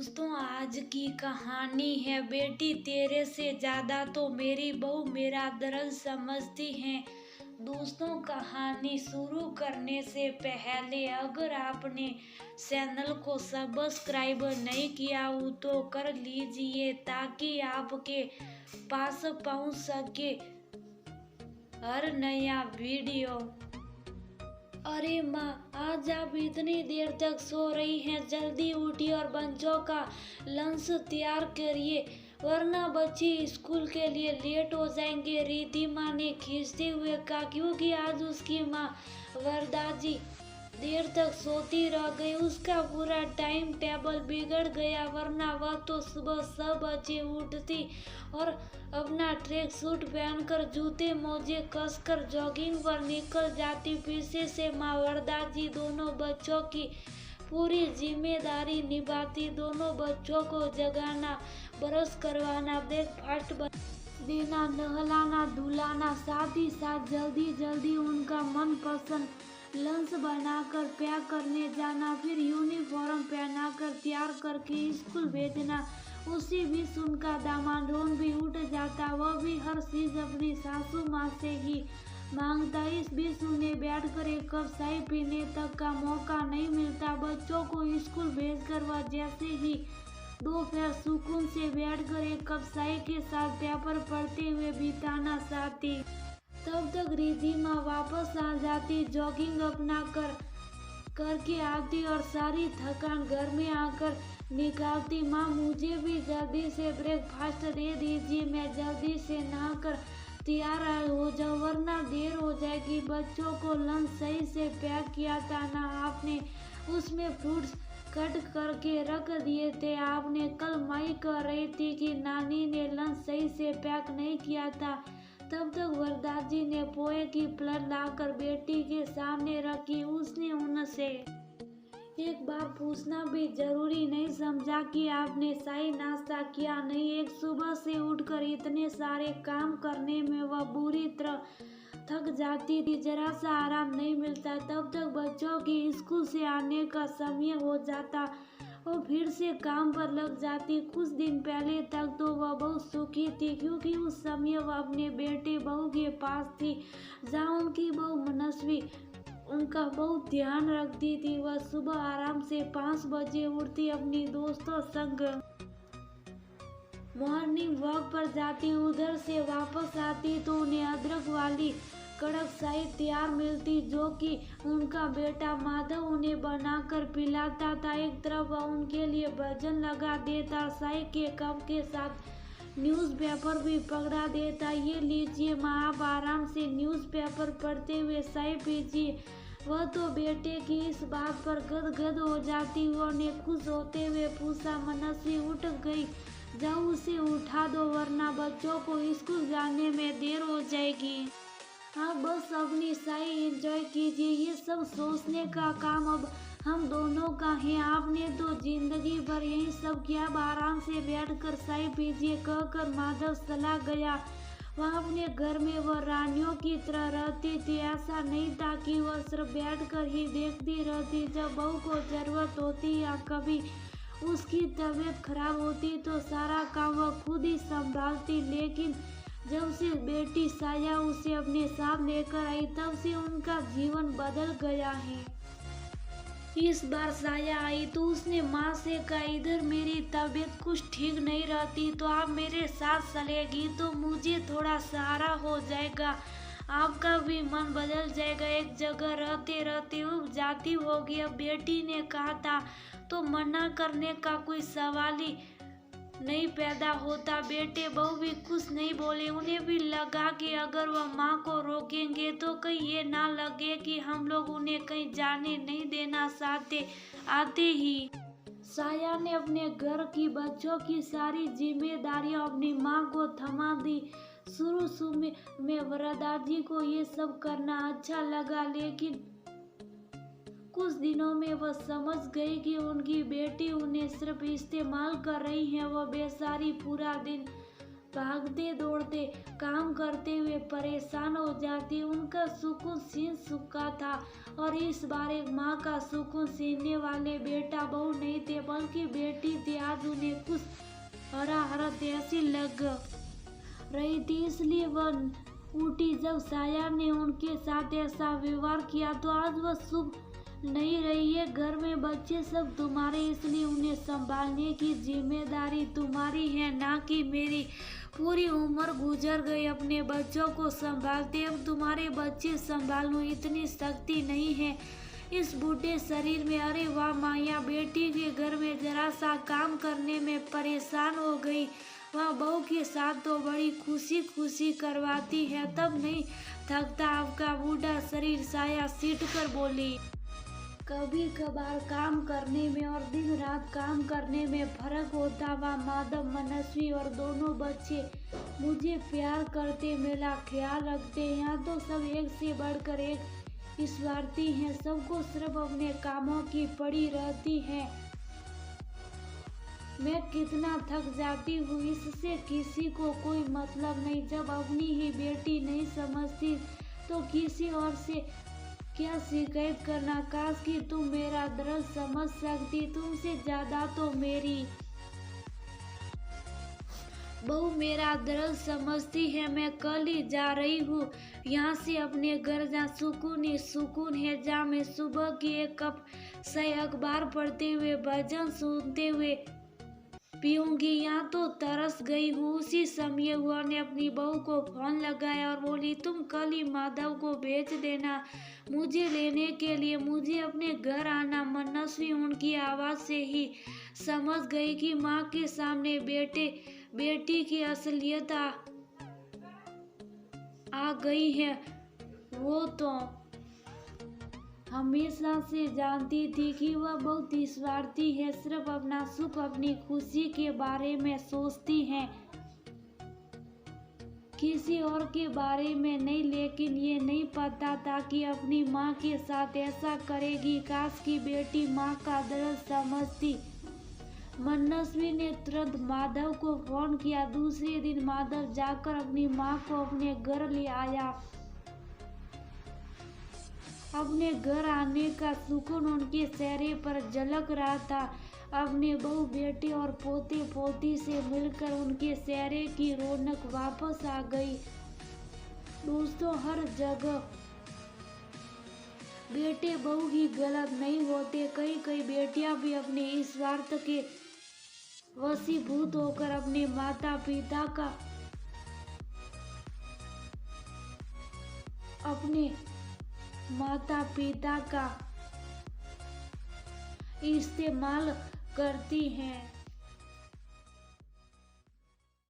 दोस्तों, आज की कहानी है बेटी तेरे से ज्यादा तो मेरी बहू मेरा दर्द समझती है। दोस्तों, कहानी शुरू करने से पहले अगर आपने चैनल को सब्सक्राइब नहीं किया हो तो कर लीजिए ताकि आपके पास पहुंच सके हर नया वीडियो। अरे माँ, आज आप इतनी देर तक सो रही हैं? जल्दी उठिए और बच्चों का लंच तैयार करिए वरना बच्चे स्कूल के लिए लेट हो जाएंगे। रिद्धि माँ ने खींचते हुए कहा, क्योंकि आज उसकी माँ वरदा जी देर तक सोती रह गई। उसका पूरा टाइम टेबल बिगड़ गया, वरना वह तो सुबह 6 बजे उठती और अपना ट्रैक सूट पहनकर जूते मोजे कसकर जॉगिंग पर निकल जाती। पीछे से माँ वरदा जी दोनों बच्चों की पूरी जिम्मेदारी निभाती। दोनों बच्चों को जगाना, ब्रश करवाना, ब्रेकफास्ट देना, नहलाना धुलाना, साथ ही साथ जल्दी जल्दी उनका मनपसंद लंच बनाकर पैक करने जाना, फिर यूनिफॉर्म पहनाकर तैयार करके स्कूल भेजना। उसी बीच उनका दामाद रोहन भी उठ जाता, वह भी हर चीज अपनी सासू माँ से ही मांगता। इस बीच उन्हें बैठकर एक कप चाय पीने तक का मौका नहीं मिलता। बच्चों को स्कूल भेजकर वह जैसे ही दोपहर सुकून से बैठकर एक कप चाय के साथ पेपर पढ़ते हुए बिताना चाहती, तब तक रिद्धि माँ वापस आ जाती, जॉगिंग अपना करके आती और सारी थकान घर में आकर निकालती। माँ, मुझे भी जल्दी से ब्रेकफास्ट दे दीजिए, मैं जल्दी से नहाकर तैयार हो जाऊँ वरना देर हो जाएगी। बच्चों को लंच सही से पैक किया था ना आपने? उसमें फ्रूट्स कट करके रख दिए थे। आपने कल माई कह रही थी कि नानी ने लंच सही से पैक नहीं किया था। तब तक वरदा जी ने पोहे की प्लेट लाकर बेटी के सामने रखी। उसने उनसे एक बार पूछना भी जरूरी नहीं समझा कि आपने शाही नाश्ता किया नहीं? एक सुबह से उठकर इतने सारे काम करने में वह बुरी तरह थक जाती थी, जरा सा आराम नहीं मिलता। तब तक बच्चों की स्कूल से आने का समय हो जाता और फिर से काम पर लग जाती। कुछ दिन पहले तक तो वह बहुत सुखी थी, क्योंकि उस समय वह अपने बेटे बहू के पास थी, जहाँ उनकी बहू मनस्वी उनका बहुत ध्यान रखती थी। वह सुबह आराम से 5 बजे उठती, अपनी दोस्तों संग मॉर्निंग वॉक पर जाती, उधर से वापस आती तो उन्हें अदरक वाली कड़क चाय तैयार मिलती, जो कि उनका बेटा माधव उन्हें बनाकर पिलाता था। एक तरफ वह उनके लिए भजन लगा देता, चाय के कप के साथ न्यूज़पेपर भी पकड़ा देता। ये लीजिए माँ, आप आराम से न्यूज़पेपर पढ़ते हुए चाय पीजिए। वह तो बेटे की इस बात पर गदगद हो जाती। उन्हें खुश होते हुए पूछा, मनस्वी उठ गई? जाओ उसे उठा दो वरना बच्चों को स्कूल जाने में देर हो जाएगी। आप बस अपनी चाय एंजॉय कीजिए, ये सब सोचने का काम अब हम दोनों का है। आपने तो जिंदगी भर यही सब किया, अब आराम से बैठकर चाय पीजिए, कहकर माधव चला गया। वह अपने घर में वह रानियों की तरह रहती थी। ऐसा नहीं था कि वह सिर्फ बैठकर ही देखती रहती। जब बहू को जरूरत होती या कभी उसकी तबीयत खराब होती तो सारा काम वह खुद ही संभालती। लेकिन जब से बेटी साया उसे अपने साथ लेकर आई, तब से उनका जीवन बदल गया है। इस बार साया आई तो उसने माँ से कहा, इधर मेरी तबीयत कुछ ठीक नहीं रहती तो आप मेरे साथ चलेगी तो मुझे थोड़ा सहारा हो जाएगा, आपका भी मन बदल जाएगा। एक जगह रहते रहते उब जाती होगी। अब बेटी ने कहा था तो मना करने का कोई सवाल ही नहीं पैदा होता। बेटे बहू भी कुछ नहीं बोले। उन्हें भी लगा कि अगर वह माँ को रोकेंगे तो कहीं ये ना लगे कि हम लोग उन्हें कहीं जाने नहीं देना चाहते। आते ही साया ने अपने घर की बच्चों की सारी जिम्मेदारियां अपनी माँ को थमा दी। शुरू में वरदा जी को ये सब करना अच्छा लगा, लेकिन कुछ दिनों में वह समझ गई कि उनकी बेटी उन्हें सिर्फ इस्तेमाल कर रही है। वह बेचारी पूरा दिन भागते दौड़ते काम करते हुए परेशान हो जाती। उनका सुकून छीन चुका था और इस बार एक माँ का सुकून छीनने वाले बेटा बहू नहीं थे बल्कि बेटी थी। आज उन्हें कुछ हरा हरा ऐसी लग रही थी, इसलिए वह उठी। जब साया ने उनके साथ ऐसा व्यवहार किया तो आज वह शुभ नहीं रही है। घर में बच्चे सब तुम्हारे, इसलिए उन्हें संभालने की जिम्मेदारी तुम्हारी है, ना कि मेरी। पूरी उम्र गुजर गई अपने बच्चों को संभालते, अब तुम्हारे बच्चे संभालूं इतनी शक्ति नहीं है इस बूढ़े शरीर में। अरे वाह माया, बेटी के घर में जरा सा काम करने में परेशान हो गई, वह बहू के साथ तो बड़ी खुशी खुशी करवाती है, तब नहीं थकता आपका बूढ़ा शरीर। साया सीट कर बोली, कभी कभार काम करने में और दिन रात काम करने में फर्क होता। वह माधव, मनस्वी और दोनों बच्चे मुझे प्यार करते, मेरा ख्याल रखते। यहाँ तो सब एक से बढ़कर एक स्वार्थी हैं, सबको सिर्फ अपने कामों की पड़ी रहती है। मैं कितना थक जाती हूँ, इससे किसी को कोई मतलब नहीं। जब अपनी ही बेटी नहीं समझती तो किसी और से क्या शिकायत करना। काश कि तुम मेरा दर्द समझ सकती, तुमसे ज्यादा तो मेरी बहू मेरा दर्द समझती है। मैं कल ही जा रही हूँ यहाँ से अपने घर, जहाँ सुकून ही सुकून है, जहाँ मैं सुबह की एक कप से अखबार पढ़ते हुए भजन सुनते हुए पीऊंगी। यहाँ तो तरस गई हूँ। उसी समय हुआ ने अपनी बहू को फोन लगाया और बोली, तुम कल ही माधव को भेज देना मुझे लेने के लिए, मुझे अपने घर आना। मनस्वी उनकी आवाज से ही समझ गई कि माँ के सामने बेटी की असलियत आ गई है। वो तो हमेशा से जानती थी कि वह बहुत स्वार्थी है, सिर्फ अपना सुख अपनी खुशी के बारे में सोचती है, किसी और के बारे में नहीं। लेकिन ये नहीं पता था कि अपनी माँ के साथ ऐसा करेगी। काश की बेटी माँ का दर्द समझती। मनस्वी ने तुरंत माधव को फोन किया। दूसरे दिन माधव जाकर अपनी माँ को अपने घर ले आया। अपने घर आने का सुकून उनके चेहरे पर झलक रहा था। अपने बहू बेटे और पोते पोती से मिलकर उनके चेहरे की रौनक वापस आ गई। दोस्तों, हर जगह बेटे बहू ही गलत नहीं होते। कई बेटियां भी अपने इस स्वार्थ के वशीभूत होकर अपने माता पिता का इस्तेमाल करती हैं।